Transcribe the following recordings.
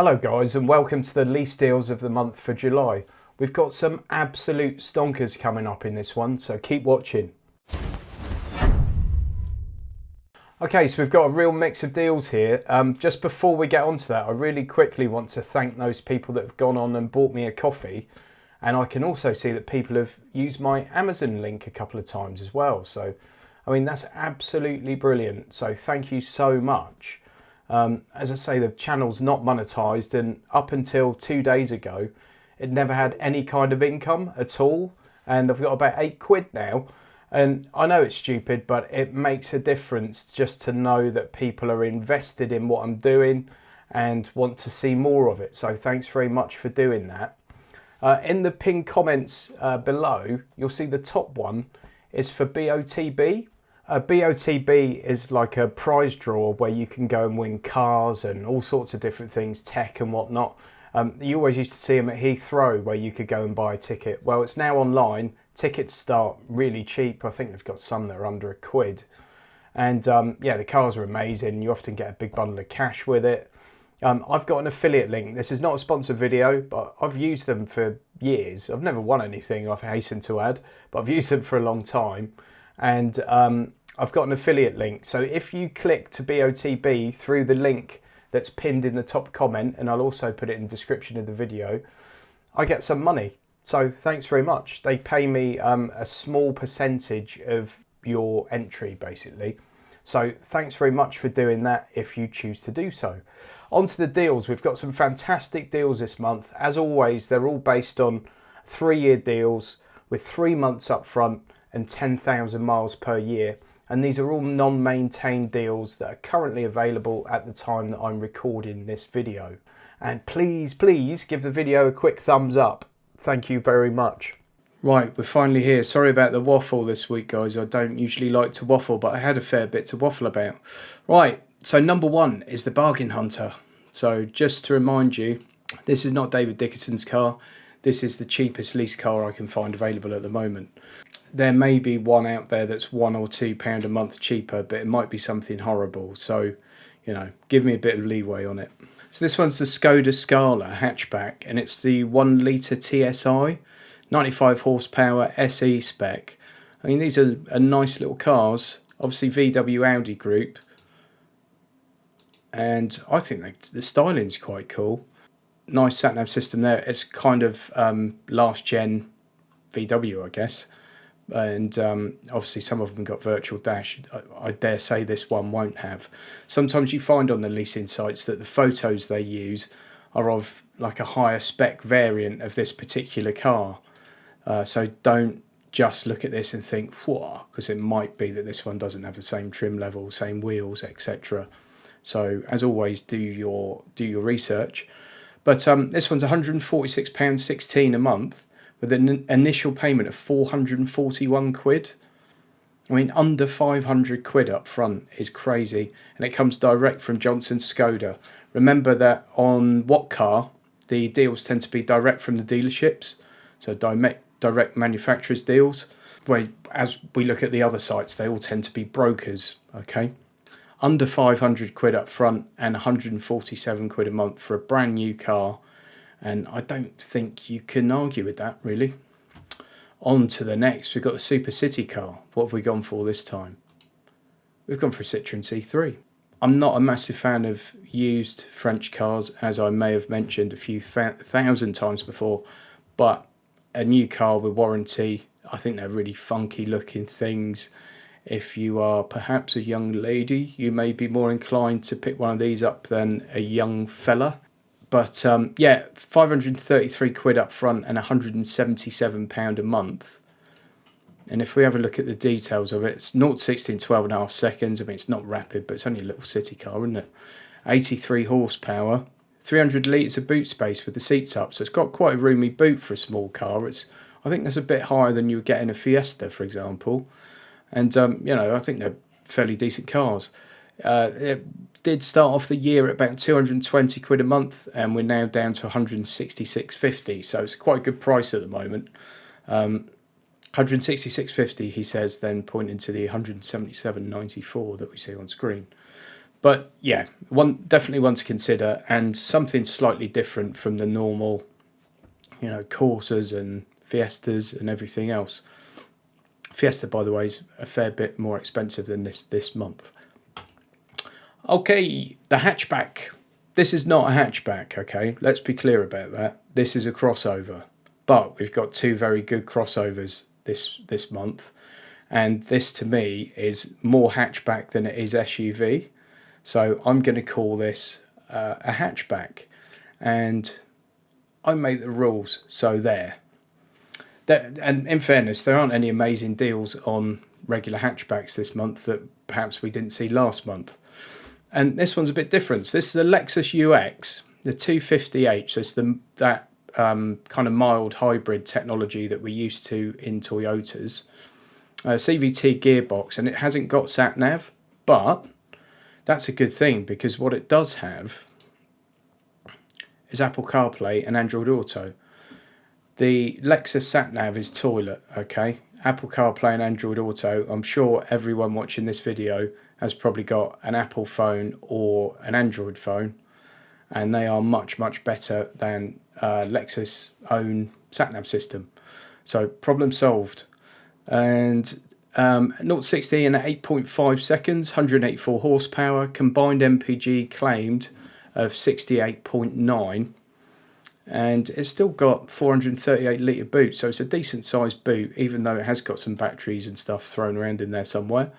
Hello guys, and welcome to the lease deals of the month for July. We've got some absolute stonkers coming up in this one, so keep watching. Okay, so we've got a real mix of deals here. Just before we get onto that, I really quickly want to thank those people that have gone on and bought me a coffee. And I can also see that people have used my Amazon link a couple of times as well. So, I mean, that's absolutely brilliant. So thank you so much. As I say, the channel's not monetized, and up until 2 days ago, it never had any kind of income at all. And I've got about £8 now. And I know it's stupid, but it makes a difference just to know that people are invested in what I'm doing and want to see more of it. So thanks very much for doing that. In the pinned comments below, you'll see the top one is for BOTB. BOTB is like a prize draw where you can go and win cars and all sorts of different things, tech and whatnot. You always used to see them at Heathrow where you could go and buy a ticket. Well, it's now online. Tickets start really cheap. I think they've got some that are under £1. And yeah, the cars are amazing. You often get a big bundle of cash with it. I've got an affiliate link. This is not a sponsored video, but I've used them for years. I've never won anything, I've hastened to add, but I've used them for a long time. And I've got an affiliate link. So if you click to BOTB through the link that's pinned in the top comment, and I'll also put it in the description of the video, I get some money. So thanks very much. They pay me a small percentage of your entry, basically. So thanks very much for doing that if you choose to do so. On to the deals. We've got some fantastic deals this month. As always, they're all based on 3-year deals with 3 months up front and 10,000 miles per year. And these are all non-maintained deals that are currently available at the time that I'm recording this video. And please, please give the video a quick thumbs up. Thank you very much. Right, we're finally here. Sorry about the waffle this week, guys. I don't usually like to waffle, but I had a fair bit to waffle about. Right, so number one is the Bargain Hunter. So just to remind you, this is not David Dickinson's car. This is the cheapest lease car I can find available at the moment. There may be one out there that's £1 or £2 a month cheaper, but it might be something horrible. So, you know, give me a bit of leeway on it. So this one's the Skoda Scala hatchback, and it's the 1 litre TSI, 95 horsepower SE spec. I mean, these are nice little cars, obviously VW Audi group. And I think the styling's quite cool. Nice sat-nav system there. It's kind of last gen VW, I guess. And obviously some of them got virtual dash. I dare say this one won't have. Sometimes you find on the leasing sites that the photos they use are of like a higher spec variant of this particular car. So don't just look at this and think, whoa, because it might be that this one doesn't have the same trim level, same wheels, etc. So as always, do your research. But this one's £146.16 a month with an initial payment of £441. I mean, under £500 up front is crazy, and it comes direct from Johnson Skoda. Remember that on WIldcard, the deals tend to be direct from the dealerships, so direct manufacturers deals. Where as we look at the other sites, they all tend to be brokers. Okay. Under £500 up front and £147 a month for a brand new car. And I don't think you can argue with that, really. On to the next. We've got the Super City car. What have we gone for this time? We've gone for a Citroen C3. I'm not a massive fan of used French cars, as I may have mentioned a few thousand times before. But a new car with warranty, I think they're really funky looking things. If you are perhaps a young lady, you may be more inclined to pick one of these up than a young fella. But yeah, £533 up front and £177 a month. And if we have a look at the details of it, it's 0 to 60 in 12.5 seconds. I mean, it's not rapid, but it's only a little city car, isn't it? 83 horsepower, 300 litres of boot space with the seats up. So it's got quite a roomy boot for a small car. I think that's a bit higher than you would get in a Fiesta, for example. And, you know, I think they're fairly decent cars. It did start off the year at about £220 a month, and we're now down to £166.50. So it's quite a good price at the moment. £166.50, he says, then pointing to the £177.94 that we see on screen. But yeah, definitely one to consider, and something slightly different from the normal, Corsas and Fiestas and everything else. Fiesta, by the way, is a fair bit more expensive than this month. Okay, the hatchback. This is not a hatchback, okay? Let's be clear about that. This is a crossover. But we've got two very good crossovers this month. And this, to me, is more hatchback than it is SUV. So I'm going to call this a hatchback. And I make the rules, so there. And in fairness, there aren't any amazing deals on regular hatchbacks this month that perhaps we didn't see last month. And this one's a bit different. So this is a Lexus UX, the 250h. So it's that kind of mild hybrid technology that we're used to in Toyotas. CVT gearbox, and it hasn't got sat-nav, but that's a good thing, because what it does have is Apple CarPlay and Android Auto. The Lexus sat-nav is toilet, okay? Apple CarPlay and Android Auto, I'm sure everyone watching this video has probably got an Apple phone or an Android phone, and they are much, much better than Lexus' own sat-nav system. So problem solved. And 0-60 in 8.5 seconds, 184 horsepower, combined MPG claimed of 68.9, and it's still got 438 litre boot, so it's a decent sized boot, even though it has got some batteries and stuff thrown around in there somewhere.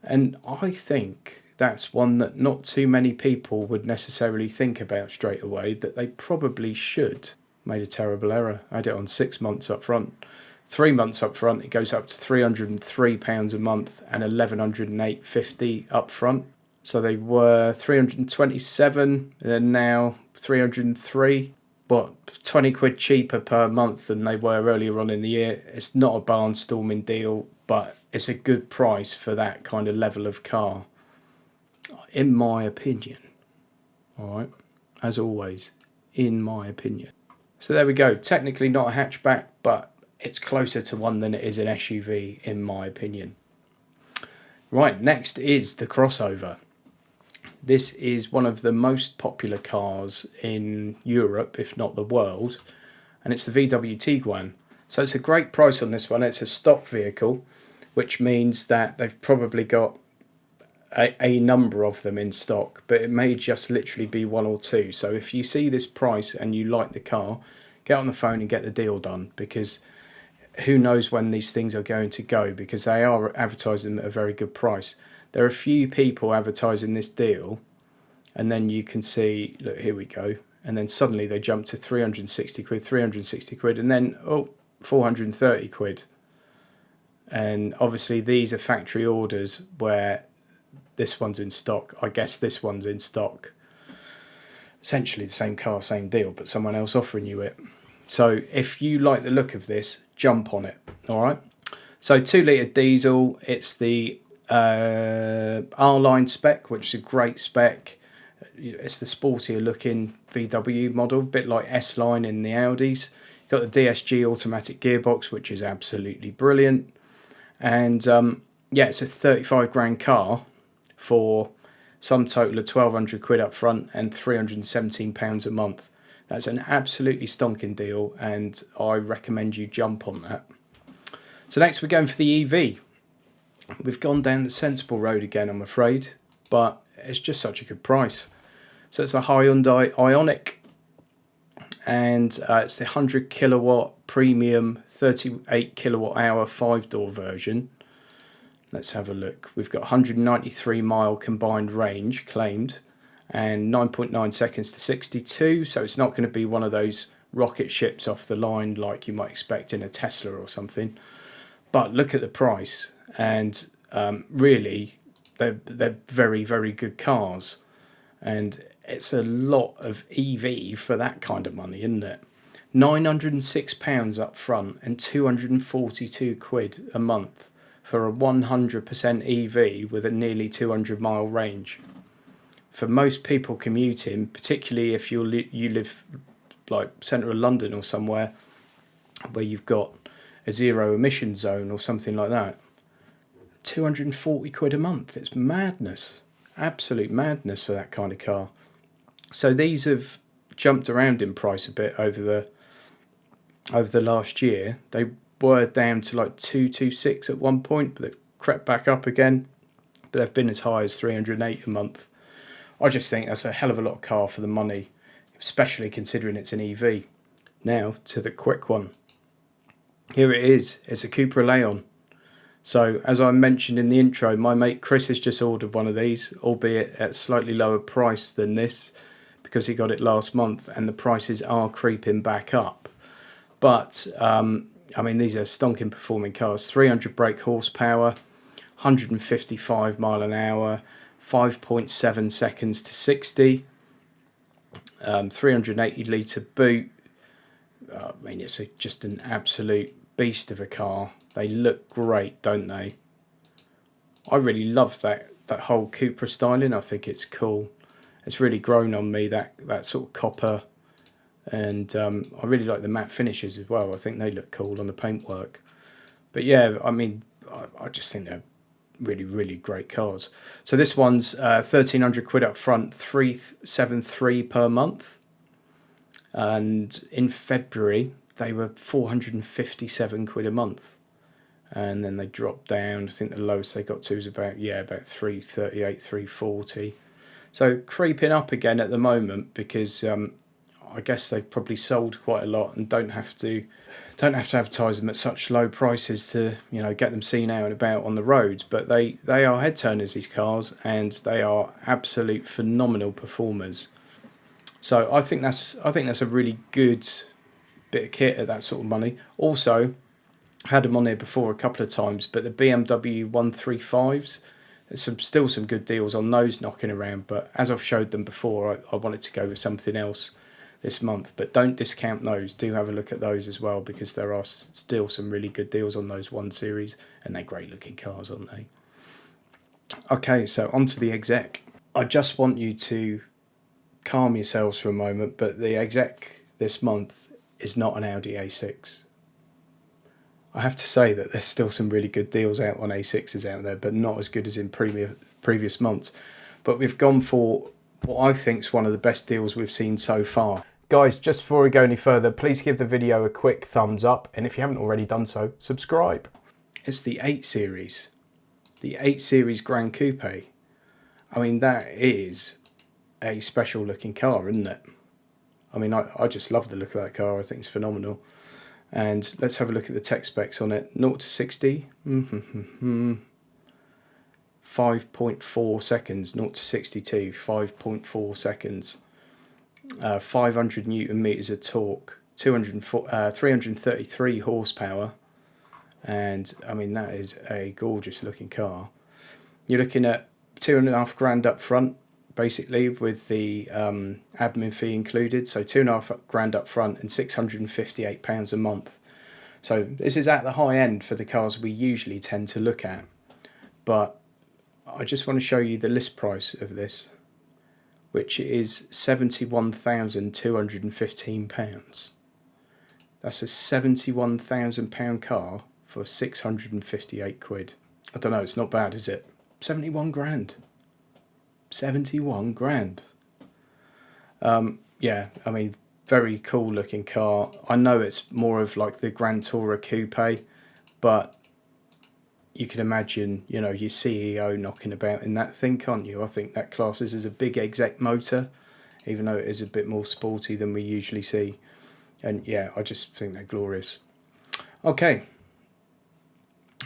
And I think that's one that not too many people would necessarily think about straight away, that they probably should. Made a terrible error. I had it on 6 months up front. 3 months up front, it goes up to £303 a month and £1,108.50 up front. So they were 327 and now 303. But 20 quid cheaper per month than they were earlier on in the year. It's not a barnstorming deal, but it's a good price for that kind of level of car, in my opinion. All right, as always, in my opinion. So there we go. Technically not a hatchback, but it's closer to one than it is an SUV, in my opinion. Right, next is the crossover. This is one of the most popular cars in Europe, if not the world, and it's the VW Tiguan. So it's a great price on this one. It's a stock vehicle, which means that they've probably got a number of them in stock, but it may just literally be one or two. So if you see this price and you like the car, get on the phone and get the deal done, because who knows when these things are going to go, because they are advertising at a very good price. There are a few people advertising this deal, and then you can see, look, here we go, and then suddenly they jump to 360 quid, 360 quid, and then, 430 quid. And obviously these are factory orders where this one's in stock. I guess this one's in stock. Essentially the same car, same deal, but someone else offering you it. So if you like the look of this, jump on it, all right? So 2 litre diesel, it's the R-Line spec, which is a great spec. It's the sportier looking VW model, a bit like S-Line in the Audis. Got the DSG automatic gearbox, which is absolutely brilliant. And yeah, it's a 35 grand car for some total of 1,200 quid up front and £317 a month. That's an absolutely stonking deal, and I recommend you jump on that. So next we're going for the EV. We've gone down the sensible road again, I'm afraid, but it's just such a good price. So it's the Hyundai Ioniq, and it's the 100 kilowatt premium 38 kilowatt hour 5-door version. Let's have a look. We've got 193 mile combined range claimed, and 9.9 seconds to 62, so it's not going to be one of those rocket ships off the line like you might expect in a Tesla or something. But look at the price, and really they're very, very good cars, and it's a lot of EV for that kind of money, isn't it? £906 up front and 242 quid a month for a 100% EV with a nearly 200 mile range. For most people commuting, particularly if you live like centre of London or somewhere where you've got a zero emission zone or something like that, 240 quid a month. It's madness. Absolute madness for that kind of car. So these have jumped around in price a bit over the last year. They were down to like 226 at one point, but they've crept back up again. But they've been as high as 308 a month. I just think that's a hell of a lot of car for the money, especially considering it's an EV. Now to the quick one. Here it is. It's a Cupra Leon. So as I mentioned in the intro, my mate Chris has just ordered one of these, albeit at a slightly lower price than this, because he got it last month, and the prices are creeping back up. But I mean, these are stonking performing cars. 300 brake horsepower, 155 mile an hour, 5.7 seconds to 60, 380 litre boot. I mean, it's just an absolute beast of a car. They look great, don't they? I really love that whole Cupra styling. I think it's cool. It's really grown on me, that sort of copper, and I really like the matte finishes as well. I think they look cool on the paintwork. But yeah, I mean, I just think they're really, really great cars. So this one's 1,300 quid up front, 373 per month, and in February they were 457 quid a month, and then they dropped down. I think the lowest they got to was about 338, 340. So creeping up again at the moment, because I guess they've probably sold quite a lot and don't have to advertise them at such low prices to, you know, get them seen out and about on the roads. But they are head turners, these cars, and they are absolute phenomenal performers. So I think that's a really good bit of kit at that sort of money. Also, had them on here before a couple of times, but the BMW 135s, there's still some good deals on those knocking around. But as I've showed them before, I wanted to go with something else this month. But don't discount those. Do have a look at those as well, because there are still some really good deals on those 1 Series, and they're great looking cars, aren't they? Okay, so on to the exec. I just want you to calm yourselves for a moment, but the exec this month is not an Audi A6. I have to say that there's still some really good deals out on A6s out there, but not as good as in previous months. But we've gone for what I think is one of the best deals we've seen so far. Guys, just before we go any further, please give the video a quick thumbs up, and if you haven't already done so, subscribe. It's the 8 Series. The 8 Series Grand Coupe. I mean, that is a special looking car, isn't it? I mean, I just love the look of that car. I think it's phenomenal. And let's have a look at the tech specs on it. 0 to 60, 5.4 seconds. 0 to 62, 5.4 seconds. 500 newton meters of torque, 333 horsepower. And I mean, that is a gorgeous looking car. You're looking at £2.5 grand up front, basically, with the admin fee included. So £2.5 grand up front and £658 a month. So this is at the high end for the cars we usually tend to look at. But I just want to show you the list price of this, which is £71,215. That's a £71,000 car for 658 quid. I don't know, it's not bad, is it? 71 grand. 71 grand. Yeah, I mean, very cool looking car. I know it's more of like the Grand Tourer coupe, but you can imagine, you know, your CEO knocking about in that thing, can't you? I think that classes as a big exec motor, even though it is a bit more sporty than we usually see. And yeah, I just think they're glorious. Okay,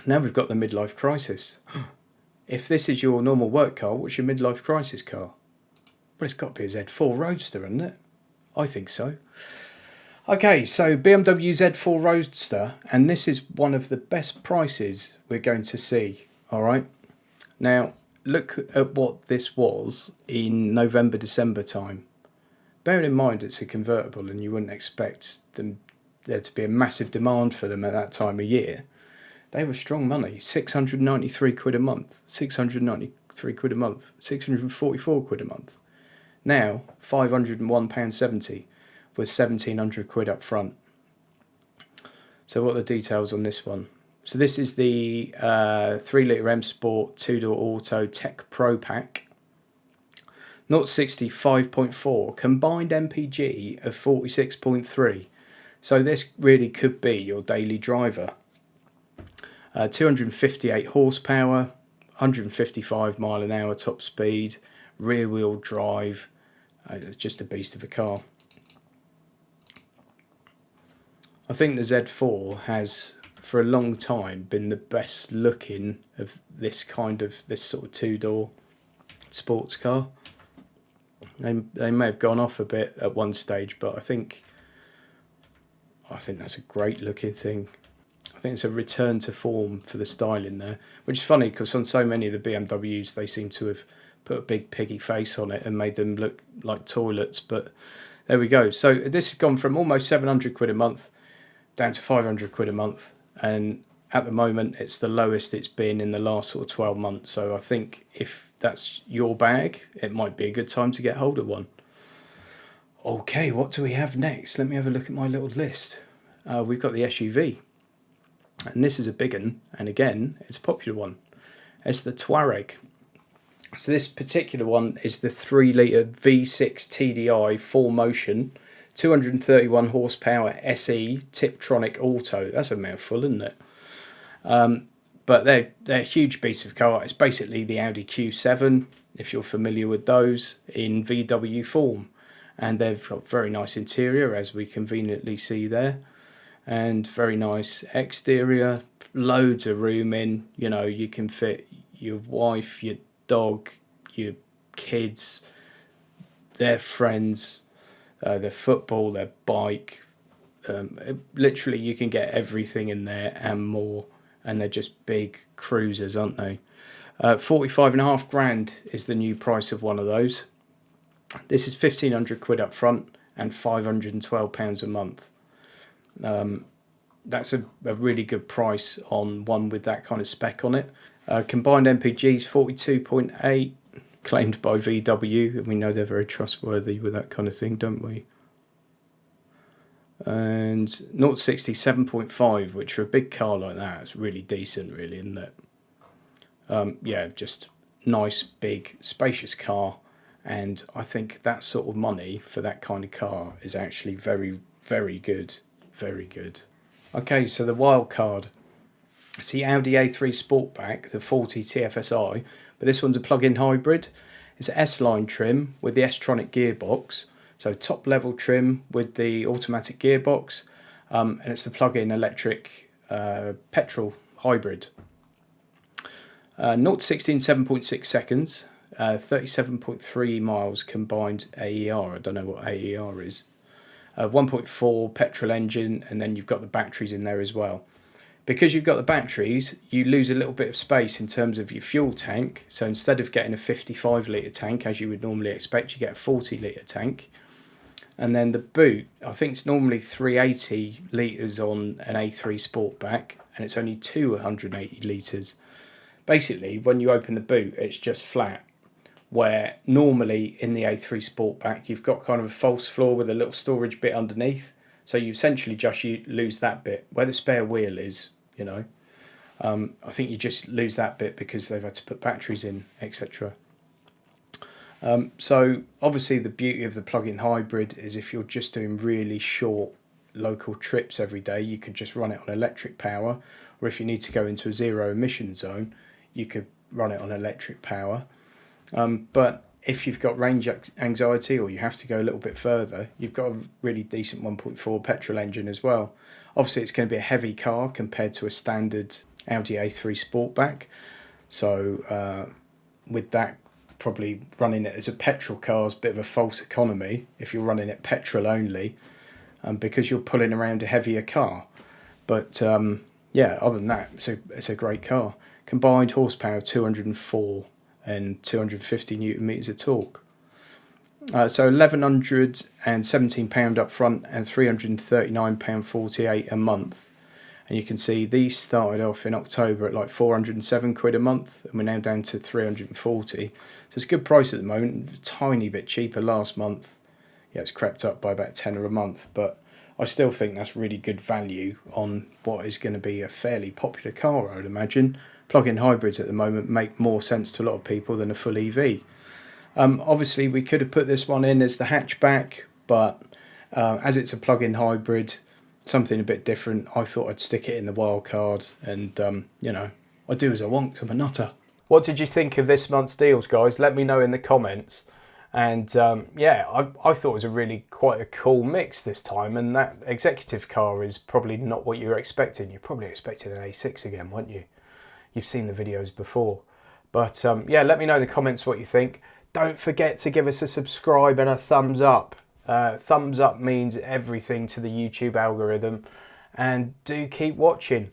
now we've got the Midlife Crisis. If this is your normal work car, what's your Midlife Crisis car? Well, it's got to be a Z4 Roadster, hasn't it? I think so. Okay, so BMW Z4 Roadster, and this is one of the best prices we're going to see, all right? Now, look at what this was in November, December time. Bearing in mind it's a convertible and you wouldn't expect there to be a massive demand for them at that time of year. They were strong money, 693 quid a month, 693 quid a month, 644 quid a month. Now, £501.70 was 1,700 quid up front. So what are the details on this one? So this is the 3 litre M Sport 2-door auto Tech Pro Pack. 0-60 5.4, combined MPG of 46.3. So this really could be your daily driver. 258 horsepower, 155 mile an hour top speed, rear wheel drive. It's just a beast of a car. I think the Z4 has for a long time been the best looking of this sort of two-door sports car. They may have gone off a bit at one stage, but I think that's a great looking thing. I think it's a return to form for the styling there, which is funny because on so many of the BMWs they seem to have put a big piggy face on it and made them look like toilets, but there we go. So this has gone from almost 700 quid a month down to 500 quid a month, and at the moment it's the lowest it's been in the last sort of 12 months. So I think if that's your bag, it might be a good time to get hold of one. Okay, what do we have next? Let me have a look at my little list. We've got the SUV, and this is a big one, and again it's a popular one. It's the Touareg. So this particular one is the 3-litre V6 TDI 4Motion, 231 horsepower SE Tiptronic Auto. That's a mouthful, isn't it? But they're a huge beast of car. It's basically the Audi Q7, if you're familiar with those, in VW form. And they've got very nice interior, as we conveniently see there. And very nice exterior, loads of room in. You know, you can fit your wife, your dog, your kids, their friends, their football, their bike. Literally, you can get everything in there and more. And they're just big cruisers, aren't they? 45.5 grand is the new price of one of those. This is 1,500 quid up front and £512 a month. That's a really good price on one with that kind of spec on it. Combined MPG is 42.8, claimed by VW, and we know they're very trustworthy with that kind of thing, don't we? And 0-60 7.5, which for a big car like that is really decent, really, isn't it? Yeah, just nice, big, spacious car, and I think that sort of money for that kind of car is actually very, very good. Very good. Okay, so the WIldcard. It's the Audi A3 Sportback, the 40 TFSI, but this one's a plug-in hybrid. It's an S-line trim with the S-tronic gearbox, so top level trim with the automatic gearbox, and it's the plug-in electric petrol hybrid. 0-60 in 7.6 seconds, 37.3 miles combined AER. I don't know what AER is. 1.4 petrol engine, and then you've got the batteries in there as well. Because you've got the batteries, you lose a little bit of space in terms of your fuel tank. So instead of getting a 55 litre tank, as you would normally expect, you get a 40 litre tank. And then the boot, I think it's normally 380 litres on an A3 Sportback, and it's only 280 litres. Basically, when you open the boot, it's just flat. Where normally in the A3 Sportback, you've got kind of a false floor with a little storage bit underneath. So you essentially just lose that bit. Where the spare wheel is, you know. I think you just lose that bit because they've had to put batteries in, etc. So obviously the beauty of the plug-in hybrid is if you're just doing really short local trips every day, you could just run it on electric power. Or if you need to go into a zero emission zone, you could run it on electric power. But if you've got range anxiety or you have to go a little bit further, you've got a really decent 1.4 petrol engine as well. Obviously, it's going to be a heavy car compared to a standard Audi A3 Sportback. So with that, probably running it as a petrol car is a bit of a false economy if you're running it petrol only, because you're pulling around a heavier car. But yeah, other than that, it's a great car. Combined horsepower 204 and 250 newton meters of torque. So £1,117 up front and £339.48 a month. And you can see these started off in October at like 407 quid a month, and we're now down to 340. So it's a good price at the moment, a tiny bit cheaper last month. Yeah, it's crept up by about £10 a month, but I still think that's really good value on what is going to be a fairly popular car, I would imagine. Plug-in hybrids at the moment make more sense to a lot of people than a full EV. Obviously we could have put this one in as the hatchback, but as it's a plug-in hybrid, something a bit different, I thought I'd stick it in the Wildcard, and you know, I do as I want, 'cause I'm a nutter. What did you think of this month's deals, guys? Let me know in the comments. And yeah, I thought it was a really quite a cool mix this time, and that executive car is probably not what you were expecting. You're probably expecting an A6 again, weren't you? You've seen the videos before. But yeah, let me know in the comments what you think. Don't forget to give us a subscribe and a thumbs up. Thumbs up means everything to the YouTube algorithm, and do keep watching.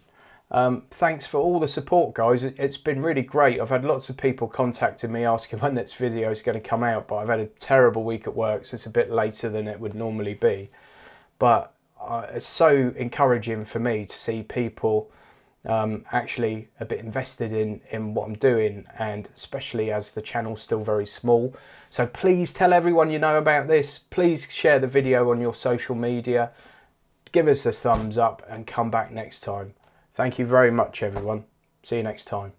Thanks for all the support, guys. It's been really great. I've had lots of people contacting me asking when this video is going to come out, but I've had a terrible week at work, so it's a bit later than it would normally be. But it's so encouraging for me to see people actually a bit invested in what I'm doing, and especially as the channel's still very small. So please tell everyone you know about this. Please share the video on your social media. Give us a thumbs up and come back next time. Thank you very much, everyone. See you next time.